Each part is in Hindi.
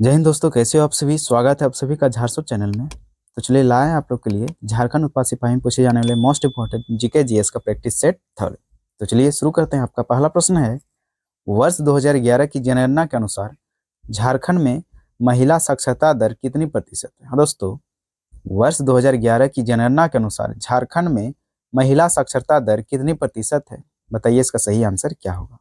जय हिंद दोस्तों, कैसे हो आप सभी। स्वागत है आप सभी का झारसुट चैनल में। तो चलिए लाए हैं आप लोग के लिए झारखंड उत्पाद सिपाही में पूछे जाने वाले मोस्ट इंपोर्टेंट जीके जीएस का प्रैक्टिस सेट थर्ड। तो चलिए शुरू करते हैं। आपका पहला प्रश्न है, वर्ष 2011 की जनगणना के अनुसार झारखंड में महिला साक्षरता दर कितनी प्रतिशत है। हाँ दोस्तों, वर्ष 2011 की जनगणना के अनुसार झारखंड में महिला साक्षरता दर कितनी प्रतिशत है। बताइए इसका सही आंसर क्या होगा।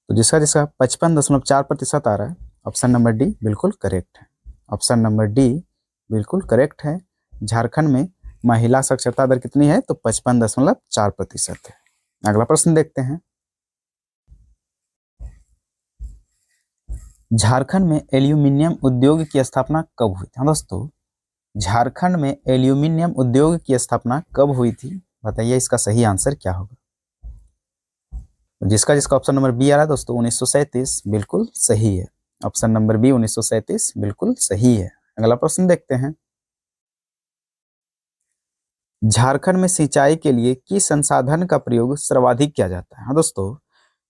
तो जिसका जिसका 55.4% आ रहा है। ऑप्शन नंबर डी बिल्कुल करेक्ट है। ऑप्शन नंबर डी बिल्कुल करेक्ट है। झारखंड में महिला साक्षरता दर कितनी है, तो 55.4% है। अगला प्रश्न देखते हैं। झारखंड में एल्यूमिनियम उद्योग की स्थापना कब हुई थी। हाँ दोस्तों, झारखंड में एल्यूमिनियम उद्योग की स्थापना कब हुई थी। बताइए इसका सही आंसर क्या होगा। जिसका जिसका ऑप्शन नंबर बी आ रहा है दोस्तों, 1937 बिल्कुल सही है। ऑप्शन नंबर बी 1937 बिल्कुल सही है। अगला प्रश्न देखते हैं। झारखंड में सिंचाई के लिए किस संसाधन का प्रयोग सर्वाधिक किया जाता है। हाँ दोस्तों,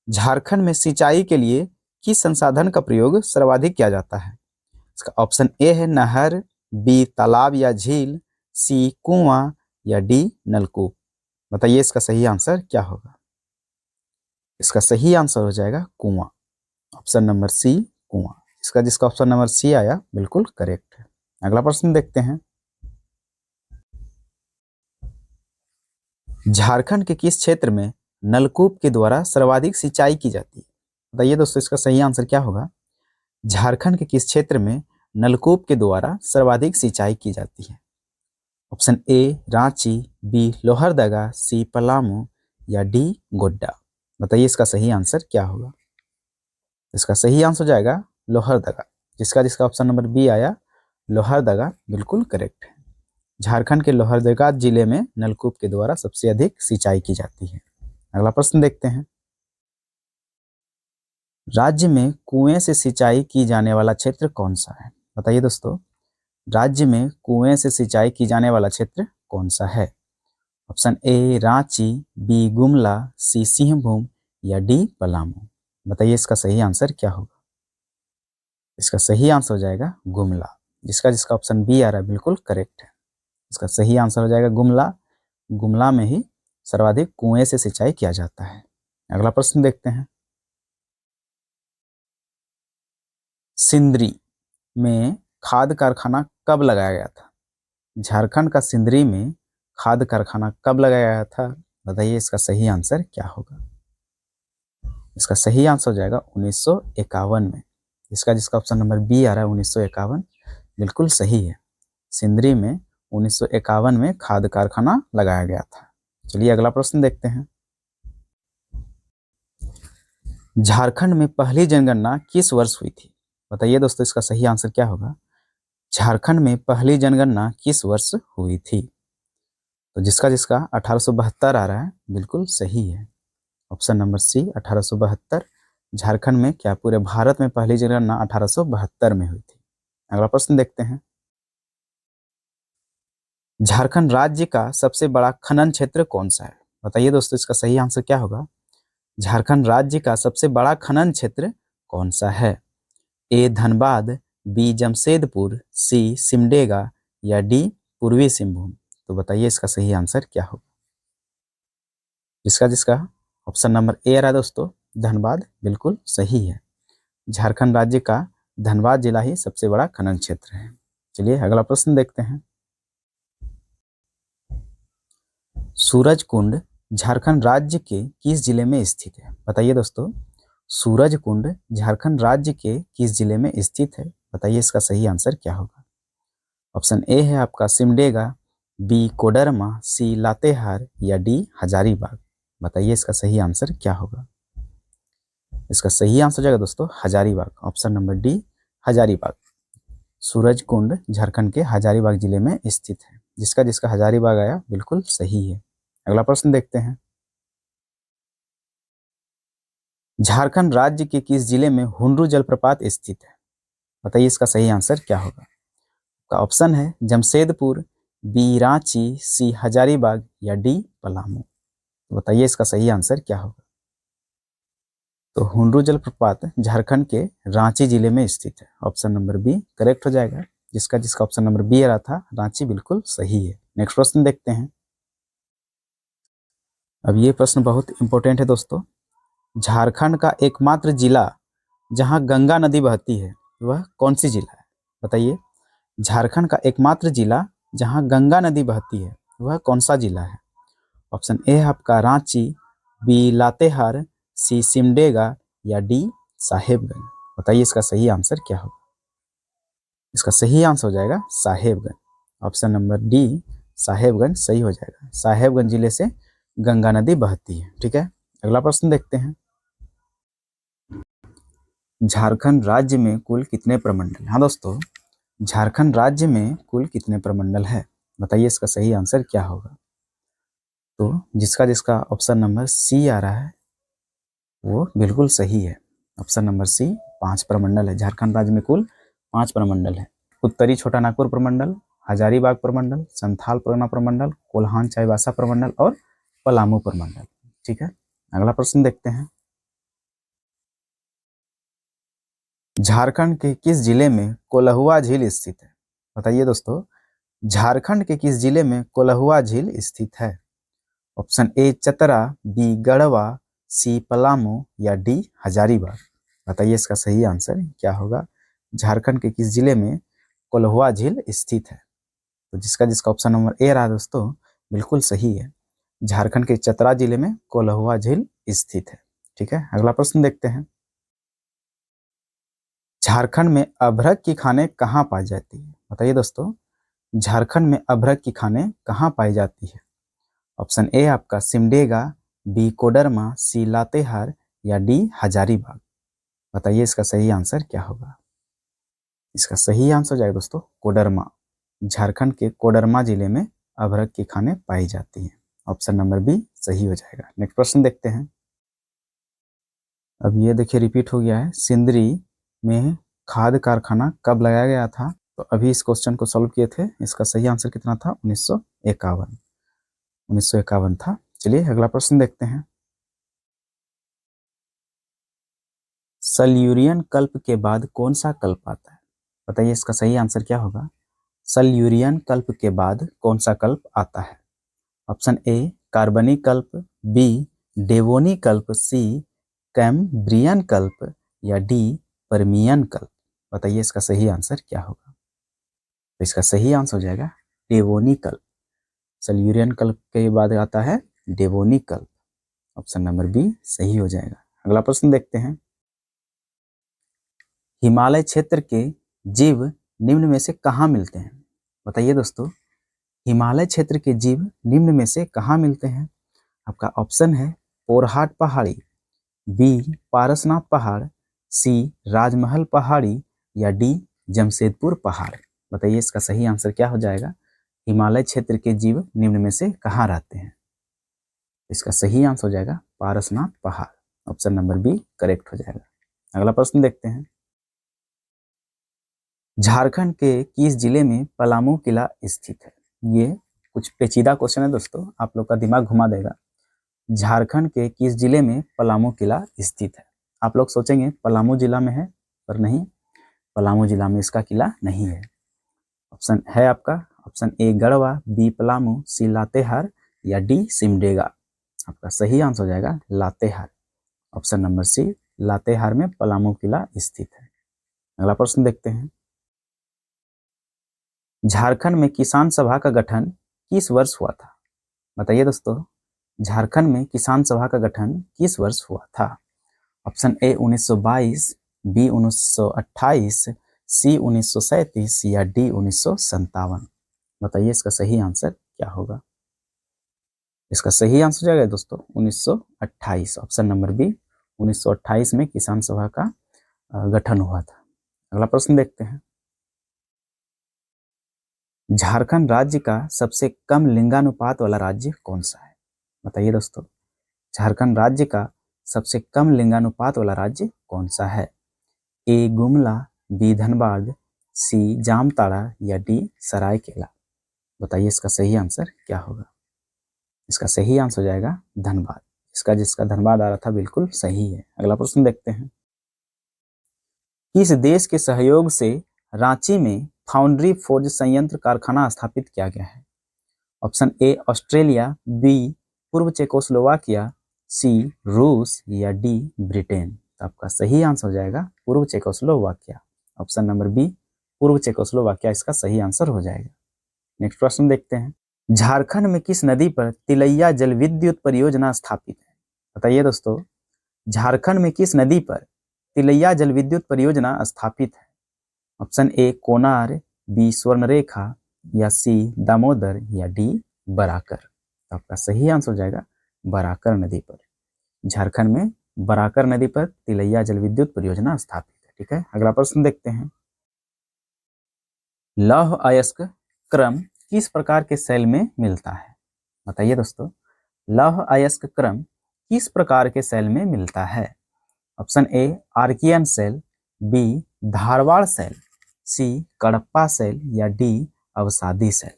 झारखंड में सिंचाई के लिए किस संसाधन का प्रयोग सर्वाधिक किया जाता है। इसका ऑप्शन ए है नहर, बी तालाब या झील, सी कुआं या डी नलकूप। बताइए इसका सही आंसर क्या होगा। इसका सही आंसर हो जाएगा कुआं। ऑप्शन नंबर सी कुआं। इसका जिसका ऑप्शन नंबर सी आया बिल्कुल करेक्ट है। अगला प्रश्न देखते हैं। झारखंड के किस क्षेत्र में नलकूप के द्वारा सर्वाधिक सिंचाई की जाती है। बताइए दोस्तों इसका सही आंसर क्या होगा। झारखंड के किस क्षेत्र में नलकूप के द्वारा सर्वाधिक सिंचाई की जाती है। Option A Ranchi, B Lohardaga, C Palamu या डी गोड्डा। बताइए इसका सही आंसर क्या होगा। इसका सही आंसर हो जाएगा लोहरदगा। जिसका जिसका ऑप्शन नंबर बी आया लोहरदगा बिल्कुल करेक्ट है। झारखंड के लोहरदगा जिले में नलकूप के द्वारा सबसे अधिक सिंचाई की जाती है। अगला प्रश्न देखते हैं। राज्य में कुएं से सिंचाई की जाने वाला क्षेत्र कौन सा है। बताइए दोस्तों, राज्य में कुएं से सिंचाई की जाने वाला क्षेत्र कौन सा है। Option A Ranchi, B Gumla, C Singhbhum या डी पलामू। बताइए इसका सही आंसर क्या होगा। इसका सही आंसर हो जाएगा गुमला। जिसका जिसका ऑप्शन बी आ रहा है बिल्कुल करेक्ट है। इसका सही आंसर हो जाएगा गुमला। गुमला में ही सर्वाधिक कुएं से सिंचाई किया जाता है। अगला प्रश्न देखते हैं। सिंदरी में खाद कारखाना कब लगाया गया था। झारखंड का सिंदरी में खाद कारखाना कब लगाया गया था। बताइए इसका सही आंसर क्या होगा। इसका सही आंसर हो जाएगा 1951 में। इसका जिसका ऑप्शन नंबर बी आ रहा है 1951 बिल्कुल सही है। सिंदरी में 1951 में खाद कारखाना लगाया गया था। चलिए अगला प्रश्न देखते हैं। झारखंड में पहली जनगणना किस वर्ष हुई थी। बताइए दोस्तों इसका सही आंसर क्या होगा। झारखंड में पहली जनगणना किस वर्ष हुई थी। तो जिसका जिसका 1872 आ रहा है बिल्कुल सही है। ऑप्शन नंबर सी 1872। झारखंड में क्या पूरे भारत में पहली जनगणना 1872 में हुई थी। अगला प्रश्न देखते हैं। झारखंड राज्य का सबसे बड़ा खनन क्षेत्र कौन सा है। बताइए दोस्तों इसका सही आंसर क्या होगा। झारखंड राज्य का सबसे बड़ा खनन क्षेत्र कौन सा है। ए धनबाद, बी जमशेदपुर, सी सिमडेगा या डी पूर्वी सिंहभूम। तो बताइए इसका सही आंसर क्या होगा। जिसका जिसका ऑप्शन नंबर ए आ रहा है दोस्तों धनबाद बिल्कुल सही है। झारखंड राज्य का धनबाद जिला ही सबसे बड़ा खनन क्षेत्र है। चलिए अगला प्रश्न देखते हैं। सूरज कुंड झारखंड राज्य के किस जिले में स्थित है। बताइए दोस्तों, सूरज कुंड झारखंड राज्य के किस जिले में स्थित है। बताइए इसका सही आंसर क्या होगा। ऑप्शन ए है आपका सिमडेगा, बी कोडरमा, सी लातेहार या डी हजारीबाग। बताइए इसका सही आंसर क्या होगा। इसका सही आंसर हो जाएगा दोस्तों Hazaribagh. Option number D Hazaribagh. Suraj Kund Jharkhand के हजारीबाग जिले में स्थित है। जिसका जिसका हजारीबाग आया बिल्कुल सही है। अगला प्रश्न देखते हैं। झारखंड राज्य के किस जिले में हुंडरू जलप्रपात स्थित है। बताइए इसका सही आंसर क्या होगा। का ऑप्शन है जमशेदपुर, बी रांची, सी हजारीबाग या डी पलामू। तो बताइए इसका सही आंसर क्या होगा। तो हुंडरू जलप्रपात झारखंड के रांची जिले में स्थित है। ऑप्शन नंबर बी करेक्ट हो जाएगा। जिसका जिसका ऑप्शन नंबर बी आ रहा था रांची बिल्कुल सही है। नेक्स्ट प्रश्न देखते हैं। अब ये प्रश्न बहुत इंपॉर्टेंट है दोस्तों। झारखंड का एकमात्र जिला जहां गंगा नदी बहती है वह कौन सी जिला है? बताइए। झारखंड का एकमात्र जिला जहां गंगा नदी बहती है वह कौन सा जिला है? ऑप्शन ए है आपका रांची, बी लातेहार, सी सिमडेगा या डी साहेबगंज। बताइए इसका सही आंसर क्या होगा? इसका सही आंसर हो जाएगा Sahebganj. Option number D Sahebganj सही हो जाएगा। साहेबगंज जिले से गंगा नदी बहती है। ठीक है, अगला प्रश्न देखते हैं। झारखंड राज्य में कुल कितने प्रमंडल? हाँ दोस्तों, झारखंड राज्य में कुल कितने प्रमंडल है? बताइए इसका सही आंसर क्या होगा? तो जिसका जिसका ऑप्शन नंबर सी आ रहा है वो बिल्कुल सही है। ऑप्शन नंबर सी 5 प्रमंडल है। झारखंड राज्य में कुल 5 प्रमंडल है। उत्तरी छोटा नागपुर प्रमंडल, हजारीबाग प्रमंडल, संथाल परगना प्रमंडल, कोल्हान चाईबासा प्रमंडल और पलामू प्रमंडल। ठीक है, अगला प्रश्न देखते हैं। झारखंड के किस जिले में कोल्हुआ झील स्थित है? बताइए दोस्तों, झारखंड के किस जिले में कोल्हुआ झील स्थित है? Option A Chatra, B Garhwa, C Palamu या डी हजारीबाग। बताइए इसका सही आंसर क्या होगा? झारखंड के किस जिले में कोल्हुआ झील स्थित है? तो जिसका जिसका ऑप्शन नंबर ए रहा दोस्तों बिल्कुल सही है। झारखंड के चतरा जिले में कोल्हुआ झील स्थित है। ठीक है, अगला प्रश्न देखते हैं। झारखंड में अभ्रक की खाने कहाँ पाई जाती है? बताइए दोस्तों, झारखंड में अभ्रक की खाने कहाँ पाई जाती है? ऑप्शन ए आपका सिमडेगा, बी कोडरमा, सी लातेहार या डी हजारीबाग। बताइए इसका सही आंसर क्या होगा? इसका सही आंसर हो जाएगा दोस्तों कोडरमा। झारखंड के कोडरमा जिले में अभ्रक की खाने पाई जाती हैं। ऑप्शन नंबर बी सही हो जाएगा। नेक्स्ट प्रश्न देखते हैं। अब ये देखिए रिपीट हो गया है। सिंदरी में खाद कारखाना कब लगाया गया था? तो अभी इस क्वेश्चन को सॉल्व किए थे। इसका सही आंसर कितना था? 1951 था। चलिए अगला प्रश्न देखते हैं। सल्यूरियन कल्प के बाद कौन सा कल्प आता है? बताइए इसका सही आंसर क्या होगा? सल्यूरियन कल्प के बाद कौन सा कल्प आता है? ऑप्शन ए कार्बनी कल्प, बी डेवोनी कल्प, सी कैम्ब्रियन कल्प या डी परमियन कल्प। बताइए इसका सही आंसर क्या होगा? तो इसका सही आंसर हो जाएगा डेवोनी कल्प। सल्यूरियन कल्प के बाद आता है डेवोनी कल्प। ऑप्शन नंबर बी सही हो जाएगा। अगला प्रश्न देखते हैं। हिमालय क्षेत्र के जीव निम्न में से कहाँ मिलते हैं? बताइए दोस्तों, हिमालय क्षेत्र के जीव निम्न में से कहाँ मिलते हैं? आपका ऑप्शन है पोरहाट पहाड़ी, बी पारसनाथ पहाड़, सी राजमहल पहाड़ी या डी जमशेदपुर पहाड़। बताइए इसका सही आंसर क्या हो जाएगा? हिमालय क्षेत्र के जीव निम्न में से कहाँ रहते हैं? इसका सही आंसर हो जाएगा पारसनाथ पहाड़। ऑप्शन नंबर बी करेक्ट हो जाएगा। अगला प्रश्न देखते हैं। झारखंड के किस जिले में पलामू किला स्थित है? ये कुछ पेचीदा क्वेश्चन है दोस्तों, आप लोग का दिमाग घुमा देगा। झारखंड के किस जिले में पलामू किला स्थित है? आप लोग सोचेंगे पलामू जिला में है, पर नहीं, पलामू जिला में इसका किला नहीं है। ऑप्शन है आपका option A Garhwa, B Palamu, C Latehar या डी सिमडेगा। आपका सही आंसर हो जाएगा Latehar. Option number C Latehar में पलामू किला स्थित है। अगला प्रश्न देखते हैं। झारखंड में किसान सभा का गठन किस वर्ष हुआ था? बताइए दोस्तों, झारखंड में किसान सभा का गठन किस वर्ष हुआ था? ऑप्शन ए 1922, बी 1928, सी 1937 या डी 1957। बताइए इसका सही आंसर क्या होगा? इसका सही आंसर जाएगा दोस्तों 1928। ऑप्शन नंबर बी 1928 में किसान सभा का गठन हुआ था। अगला प्रश्न देखते हैं। झारखंड राज्य का सबसे कम लिंगानुपात वाला राज्य कौन सा है? बताइए दोस्तों, झारखंड राज्य का सबसे कम लिंगानुपात वाला राज्य कौन सा है? ए गुमला, बी धनबाद, सी जामताड़ा या डी सरायकेला। बताइए इसका सही आंसर क्या होगा? इसका सही आंसर हो जाएगा धनबाद। इसका जिसका धनबाद आ रहा था बिल्कुल सही है। अगला प्रश्न देखते हैं। किस देश के सहयोग से रांची में फाउंड्री फोर्ज संयंत्र कारखाना स्थापित किया गया है? ऑप्शन ए ऑस्ट्रेलिया, बी पूर्व चेकोस्लोवाकिया, सी रूस या डी ब्रिटेन। तो आपका सही आंसर हो जाएगा पूर्व चेकोस्लोवाकिया। ऑप्शन नंबर बी पूर्व चेकोस्लोवाकिया इसका सही आंसर हो जाएगा। नेक्स्ट प्रश्न देखते हैं। झारखंड में किस नदी पर तिलैया जल विद्युत परियोजना स्थापित है? बताइए दोस्तों, झारखंड में किस नदी पर तिलैया जल विद्युत परियोजना स्थापित है? Option A Konar, B Swarnarekha या सी दामोदर या डी बराकर। तो आपका सही आंसर हो जाएगा बराकर नदी पर। झारखंड में बराकर नदी पर तिलैया जल विद्युत परियोजना स्थापित है। ठीक है, अगला प्रश्न देखते हैं। लौह अयस्क क्रम किस प्रकार के सेल में मिलता है? बताइए दोस्तों, लौह अयस्क क्रम किस प्रकार के सेल में मिलता है? ऑप्शन ए आर्कियन सेल, बी धारवाड़ सेल, सी कडप्पा सेल या डी अवसादी सेल।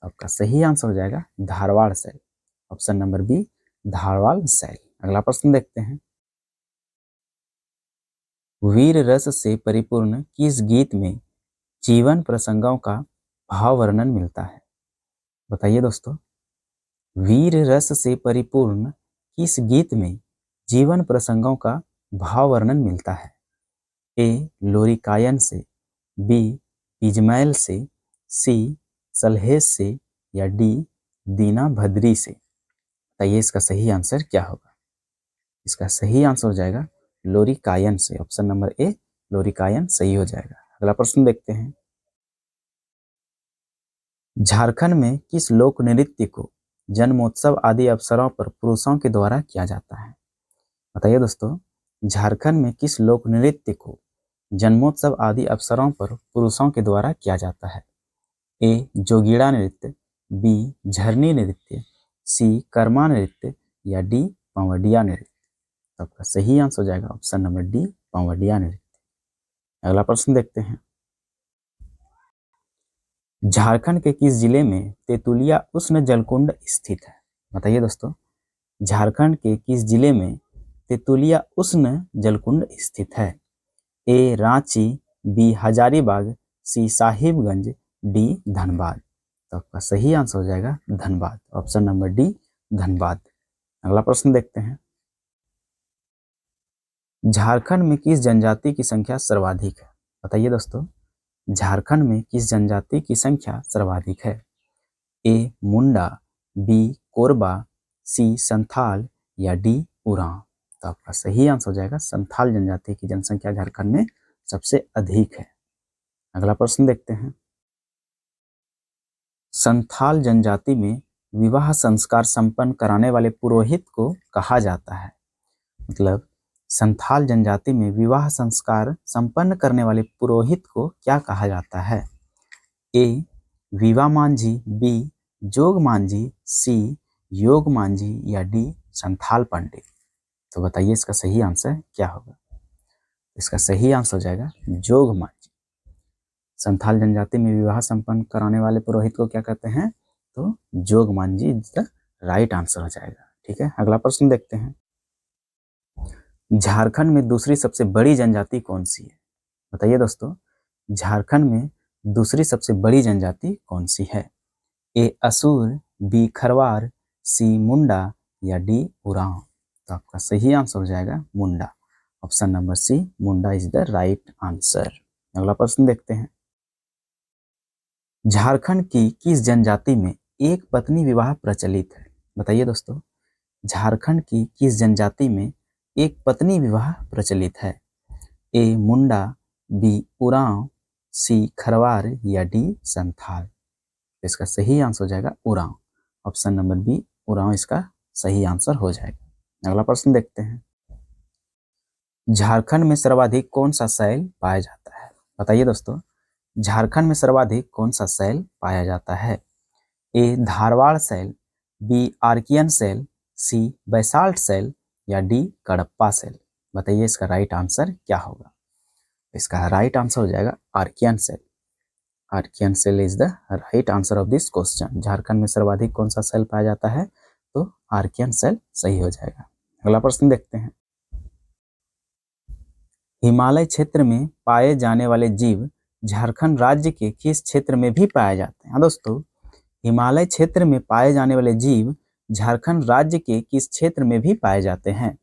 आपका सही आंसर हो जाएगा धारवाड़ सेल। ऑप्शन नंबर बी धारवाड़ सेल। अगला प्रश्न देखते हैं। वीर रस से परिपूर्ण किस गीत में जीवन प्रसंगों का भाव वर्णन मिलता है? बताइए दोस्तों, वीर रस से परिपूर्ण किस गीत में जीवन प्रसंगों का भाव वर्णन मिलता है? ए लोरिकायन से, बी पिजमैल से, सी सलहेज से या डी दीना भद्री से। बताइए इसका सही आंसर क्या होगा? इसका सही आंसर हो जाएगा लोरिकायन से। ऑप्शन नंबर ए लोरिकायन सही हो जाएगा। अगला प्रश्न देखते हैं। झारखंड में किस लोक नृत्य को जन्मोत्सव आदि अवसरों पर पुरुषों के द्वारा किया जाता है? बताइए दोस्तों, झारखंड में किस लोक नृत्य को जन्मोत्सव आदि अवसरों पर पुरुषों के द्वारा किया जाता है? ए जोगीड़ा नृत्य, बी झरनी नृत्य, सी कर्मा नृत्य या डी पंवडिया नृत्य। तो आपका सही आंसर हो जाएगा ऑप्शन नंबर डी पंवडिया नृत्य। अगला प्रश्न देखते हैं। झारखंड के किस जिले में तेतुलिया उष्ण जलकुंड स्थित है? बताइए दोस्तों, झारखंड के किस जिले में तेतुलिया उष्ण जलकुंड स्थित है? ए रांची, बी हजारीबाग, सी साहिबगंज, डी धनबाद। तो आपका सही आंसर हो जाएगा Dhanbad. Option number D Dhanbad. अगला प्रश्न देखते हैं। झारखंड में किस जनजाति की संख्या सर्वाधिक है? बताइए दोस्तों, झारखंड में किस जनजाति की संख्या सर्वाधिक है? ए मुंडा, बी कोरबा, सी संथाल या डी उरांव। तो आपका सही आंसर हो जाएगा संथाल जनजाति की जनसंख्या झारखंड में सबसे अधिक है। अगला प्रश्न देखते हैं। संथाल जनजाति में विवाह संस्कार संपन्न कराने वाले पुरोहित को कहा जाता है? मतलब संथाल जनजाति में विवाह संस्कार संपन्न करने वाले पुरोहित को क्या कहा जाता है? ए विवा मांझी, बी जोग मांझी, सी योग मांझी या डी संथाल पंडित। तो बताइए इसका सही आंसर क्या होगा? इसका सही आंसर हो जाएगा जोग मांझी। संथाल जनजाति में विवाह संपन्न कराने वाले पुरोहित को क्या कहते हैं? तो जोग Manjhi is the right answer हो जाएगा। ठीक है, अगला प्रश्न देखते हैं। झारखंड में दूसरी सबसे बड़ी जनजाति कौन सी है? बताइए दोस्तों, झारखंड में दूसरी सबसे बड़ी जनजाति कौन सी है? ए असुर, बी खरवार, सी मुंडा या डी उरांव। तो आपका सही आंसर हो जाएगा Munda. Option number C Munda is the right answer. अगला प्रश्न देखते हैं। झारखंड की किस जनजाति में एक पत्नी विवाह प्रचलित है? बताइए दोस्तों, झारखंड की किस जनजाति में एक पत्नी विवाह प्रचलित है? A Munda, B Oraon, C Kharwar या डी संथाल। इसका सही आंसर हो जाएगा Oraon. Option number B Oraon इसका सही आंसर हो जाएगा। अगला प्रश्न देखते हैं। झारखंड में सर्वाधिक कौन सा शैल पाया जाता है? बताइए दोस्तों, झारखंड में सर्वाधिक कौन सा शैल पाया जाता है? ए धारवाड़ शैल, बी आर्कियन शैल, सी बैसाल्ट शैल या डी कडप्पा शैल। बताइए इसका राइट आंसर क्या होगा? इसका राइट आंसर हो जाएगा आर्कियन शैल। आर्कियन शैल is the right answer of this question. Jharkhand में सर्वाधिक कौन सा शैल पाया जाता है? तो आर्कियन शैल सही हो जाएगा। अगला प्रश्न देखते हैं। हिमालय क्षेत्र में पाए जाने वाले जीव झारखंड राज्य के किस क्षेत्र में भी पाए जाते हैं? हाँ दोस्तों, हिमालय क्षेत्र में पाए जाने वाले जीव झारखंड राज्य के किस क्षेत्र में भी पाए जाते हैं?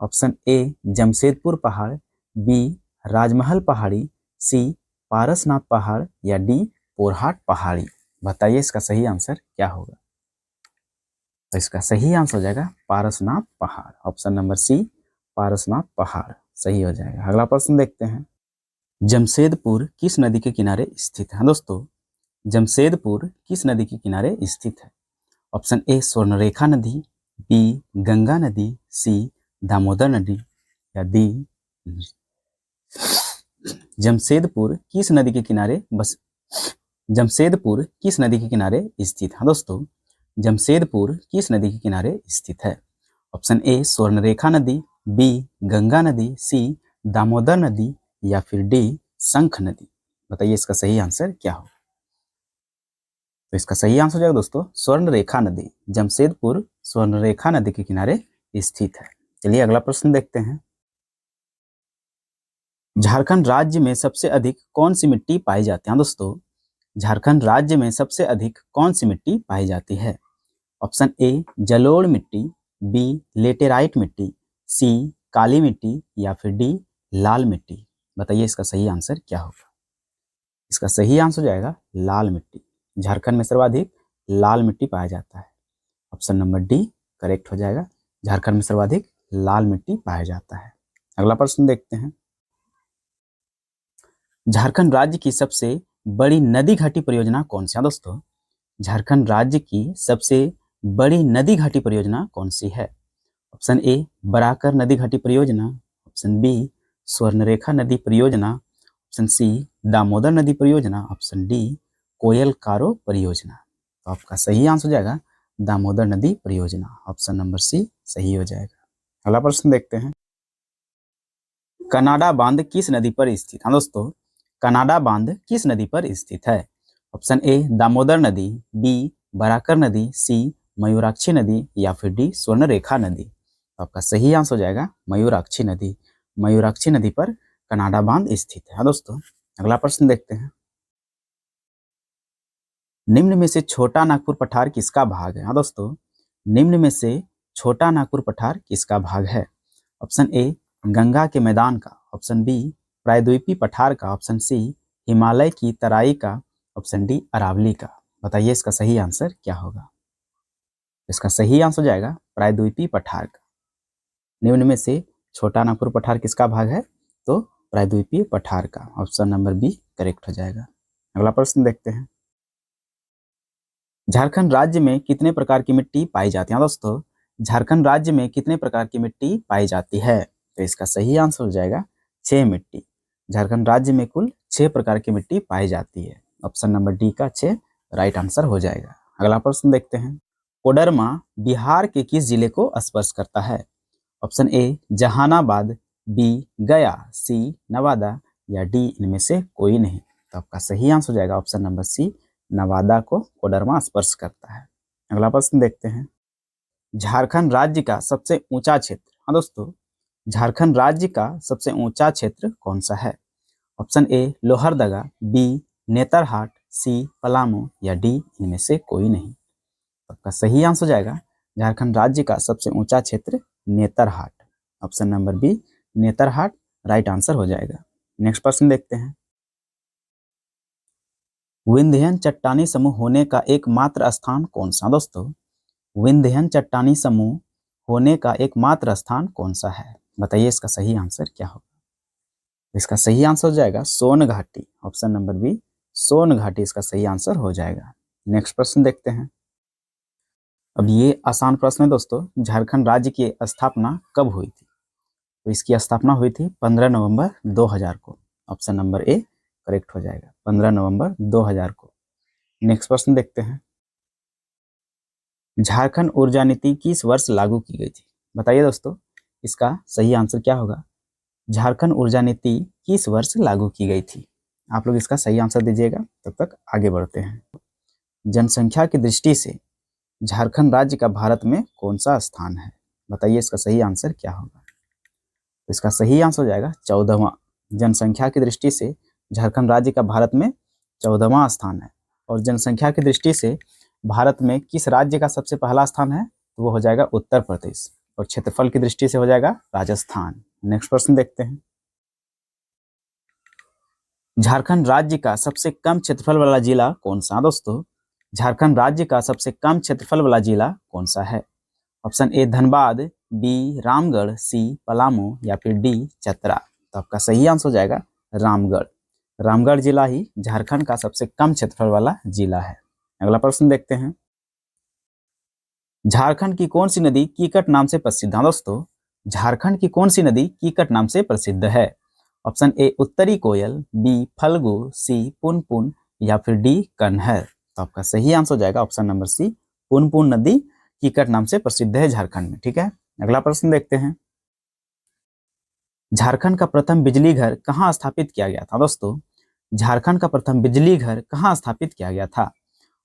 ऑप्शन ए जमशेदपुर पहाड़, बी राजमहल पहाड़ी, सी पारसनाथ पहाड़ या डी पोरहाट पहाड़ी। बताइए इसका सही आंसर क्या होगा? तो इसका सही आंसर हो जाएगा पारसनाथ पहाड़। ऑप्शन नंबर सी पारसनाथ पहाड़ सही हो जाएगा। अगला प्रश्न देखते हैं। जमशेदपुर किस नदी के किनारे स्थित है? दोस्तों, जमशेदपुर किस नदी के किनारे स्थित है? ऑप्शन ए स्वर्णरेखा नदी, बी गंगा नदी, सी दामोदर नदी या डी जमशेदपुर किस नदी के किनारे जमशेदपुर किस नदी के किनारे स्थित है? दोस्तों, जमशेदपुर किस नदी के किनारे स्थित है? ऑप्शन ए स्वर्णरेखा नदी, बी गंगा नदी, सी दामोदर नदी या फिर डी शंख नदी। बताइए इसका सही आंसर क्या होगा? तो इसका सही आंसर हो जाएगा दोस्तों स्वर्णरेखा नदी। जमशेदपुर स्वर्णरेखा नदी के किनारे स्थित है। चलिए अगला प्रश्न देखते हैं। झारखंड राज्य में सबसे अधिक कौन सी मिट्टी पाई जाती है? दोस्तों, झारखंड राज्य में सबसे अधिक कौन सी मिट्टी पाई जाती है? ऑप्शन ए जलोढ़ मिट्टी, बी लेटेराइट मिट्टी, सी काली मिट्टी या फिर डी लाल मिट्टी। बताइए इसका सही आंसर क्या होगा? इसका सही आंसर हो जाएगा लाल मिट्टी। झारखंड में सर्वाधिक लाल मिट्टी पाया जाता है। ऑप्शन नंबर डी करेक्ट हो जाएगा। झारखंड में सर्वाधिक लाल मिट्टी पाया जाता है। अगला प्रश्न देखते हैं। झारखंड राज्य की सबसे बड़ी नदी घाटी परियोजना कौन सी है? दोस्तों, झारखंड राज्य की सबसे बड़ी नदी घाटी परियोजना कौन सी है? ऑप्शन ए बराकर नदी घाटी परियोजना, ऑप्शन बी स्वर्णरेखा नदी परियोजना, ऑप्शन सी दामोदर नदी परियोजना, ऑप्शन डी कोयल कारो परियोजना। तो आपका सही आंसर हो जाएगा दामोदर नदी परियोजना। ऑप्शन नंबर सी सही हो जाएगा। अगला प्रश्न देखते हैं। कनाडा बांध किस नदी पर स्थित है? दोस्तों, कनाडा बांध किस नदी पर स्थित है? ऑप्शन ए दामोदर नदी, बी बराकर नदी, सी मयूराक्षी नदी या फिर डी स्वर्णरेखा नदी। तो आपका सही आंसर हो जाएगा मयूराक्षी नदी। मयूराक्षी नदी पर कनाडा बांध स्थित है। दोस्तों, अगला प्रश्न देखते हैं। निम्न में से छोटा नागपुर पठार किसका भाग है? दोस्तों, निम्न में से छोटा नागपुर पठार किसका भाग है? ऑप्शन ए गंगा के मैदान का, ऑप्शन बी प्रायद्वीपीय पठार का, ऑप्शन सी हिमालय की तराई का, ऑप्शन डी अरावली का। बताइए इसका सही आंसर क्या होगा? इसका सही आंसर हो जाएगा प्रायद्वीपीय पठार का। निम्न में से छोटा नागपुर पठार किसका भाग है? तो प्रायद्वीपीय पठार का। ऑप्शन नंबर बी करेक्ट हो जाएगा। अगला प्रश्न देखते हैं। झारखंड राज्य में कितने प्रकार की मिट्टी पाई जाती है? दोस्तों, झारखंड राज्य में कितने प्रकार की मिट्टी पाई जाती है? तो इसका सही आंसर हो जाएगा 6 मिट्टी। झारखंड राज्य में कुल 6 प्रकार की मिट्टी पाई जाती है। ऑप्शन नंबर डी का 6 राइट आंसर हो जाएगा। अगला प्रश्न देखते हैं। कोडरमा बिहार के किस जिले को स्पर्श करता है? ऑप्शन ए जहानाबाद, बी गया, सी नवादा या डी इनमें से कोई नहीं। तो आपका सही आंसर हो जाएगा ऑप्शन नंबर सी नवादा को कोडरमा स्पर्श करता है। अगला प्रश्न देखते हैं। झारखंड राज्य का सबसे ऊंचा क्षेत्र, हाँ दोस्तों, झारखंड राज्य का सबसे ऊंचा क्षेत्र कौन सा है? Option A Lohardaga, B Netarhat, C Palamu या डी इनमें से कोई नहीं। आपका सही आंसर हो जाएगा झारखंड राज्य का सबसे ऊंचा क्षेत्र Netarhat. Option number B Netarhat right answer हो जाएगा। नेक्स्ट प्रश्न देखते हैं। विंध्यन चट्टानी समूह होने का एकमात्र स्थान कौन सा? दोस्तों, विंध्यन चट्टानी समूह होने का एकमात्र स्थान कौन सा है? बताइए इसका सही आंसर क्या होगा? इसका सही आंसर हो जाएगा सोन घाटी। ऑप्शन नंबर बी सोन घाटी इसका सही आंसर हो जाएगा। नेक्स्ट प्रश्न देखते हैं। अब ये आसान प्रश्न है दोस्तों। झारखंड राज्य की स्थापना कब हुई थी? तो इसकी स्थापना हुई थी 15 नवंबर 2000 को। ऑप्शन नंबर ए करेक्ट हो जाएगा 15 नवंबर 2000 को। नेक्स्ट प्रश्न देखते हैं। झारखंड ऊर्जा नीति किस वर्ष लागू की गई थी? बताइए दोस्तों इसका सही आंसर क्या होगा? झारखंड ऊर्जा नीति किस वर्ष लागू की गई थी? आप लोग इसका सही आंसर दीजिएगा, तब तक आगे बढ़ते हैं। जनसंख्या की दृष्टि से झारखंड राज्य का भारत में कौन सा स्थान है? बताइए इसका सही आंसर क्या होगा। तो इसका सही आंसर हो जाएगा 14वां। जनसंख्या की दृष्टि से झारखंड राज्य का भारत में 14वां स्थान है। और जनसंख्या की दृष्टि से भारत में किस राज्य का सबसे पहला स्थान है, तो वो हो जाएगा उत्तर प्रदेश। और क्षेत्रफल की दृष्टि से हो जाएगा राजस्थान। नेक्स्ट प्रश्न देखते हैं। झारखंड राज्य का सबसे कम क्षेत्रफल वाला जिला कौन सा दोस्तों? झारखंड राज्य का सबसे कम क्षेत्रफल वाला जिला कौन सा है? Option A Dhanbad, B Ramgarh, C Palamu या फिर डी चतरा। तो आपका सही आंसर हो जाएगा रामगढ़। रामगढ़ जिला ही झारखंड का सबसे कम क्षेत्रफल वाला जिला है। अगला प्रश्न देखते हैं। झारखंड की कौन सी नदी कीकट नाम से प्रसिद्ध है दोस्तों? झारखंड की कौन सी नदी कीकट नाम से प्रसिद्ध है? ऑप्शन ए उत्तरी कोयल, बी फल्गु, सी पुनपुन या फिर डी कन्हर। तो आपका सही आंसर हो जाएगा ऑप्शन नंबर सी, पुनपुन नदी कीकट नाम से प्रसिद्ध है झारखंड में। ठीक है, अगला प्रश्न देखते हैं। झारखंड का प्रथम बिजली घर कहाँ स्थापित किया गया था दोस्तों? झारखंड का प्रथम बिजली घर कहाँ स्थापित किया गया था?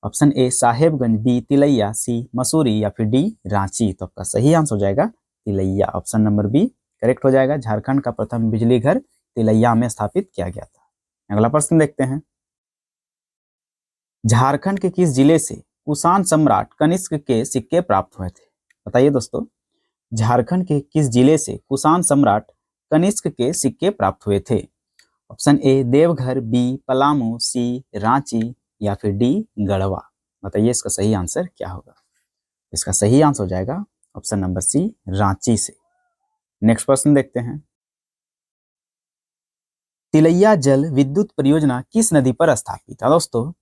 Option A Sahebganj, B Tilaiya, C Mussoorie या फिर डी रांची। तो आपका सही आंसर हो जाएगा Tilaiya. Option number B correct हो जाएगा। झारखंड का प्रथम बिजली घर तिलैया में स्थापित किया गया था। अगला प्रश्न देखते हैं। झारखंड के किस जिले से कुषाण सम्राट कनिष्क के सिक्के प्राप्त हुए थे? बताइए दोस्तों, झारखंड के किस जिले से कुषाण सम्राट कनिष्क के सिक्के प्राप्त हुए थे? Option A Deoghar, B Palamu, C Ranchi या फिर डी गढ़वा। बताइए इसका सही आंसर क्या होगा। इसका सही आंसर हो जाएगा ऑप्शन नंबर सी, रांची से। नेक्स्ट प्रश्न देखते हैं। तिलैया जल विद्युत परियोजना किस नदी पर स्थापित है दोस्तों?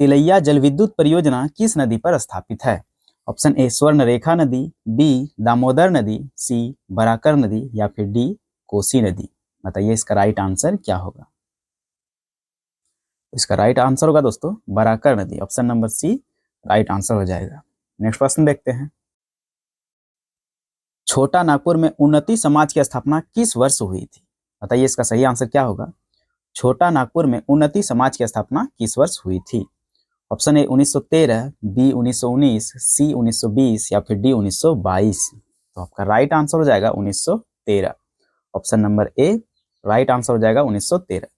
तिलैया जल विद्युत परियोजना किस नदी पर स्थापित है? ऑप्शन ए स्वर्णरेखा नदी, बी दामोदर नदी, सी बराकर नदी या फिर डी कोसी नदी। बताइए इसका राइट आंसर क्या होगा। इसका राइट आंसर होगा दोस्तों बराकर नदी। Option number C right answer हो जाएगा। नेक्स्ट प्रश्न देखते हैं। छोटा नागपुर में उन्नति समाज की स्थापना किस वर्ष हुई थी? बताइए इसका सही आंसर क्या होगा। छोटा नागपुर में उन्नति समाज की स्थापना किस वर्ष हुई थी? ऑप्शन ए 1913, बी 1919, सी 1920 या फिर डी 1922। तो आपका राइट आंसर हो जाएगा 1913। Option number A right answer हो जाएगा 1913।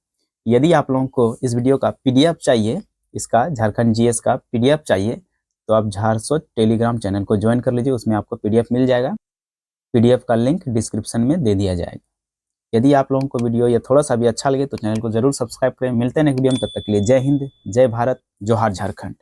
यदि आप लोगों को इस वीडियो का पीडीएफ चाहिए, इसका झारखंड जीएस का पीडीएफ चाहिए, तो आप झारसोच टेलीग्राम चैनल को ज्वाइन कर लीजिए। उसमें आपको पीडीएफ मिल जाएगा। पीडीएफ का लिंक डिस्क्रिप्शन में दे दिया जाएगा। यदि आप लोगों को वीडियो ये थोड़ा सा भी अच्छा लगे तो चैनल को जरूर सब्सक्राइब करें। मिलते हैं नेक्स्ट वीडियो में, तब तक के लिए जय हिंद, जय भारत, जोहार झारखंड।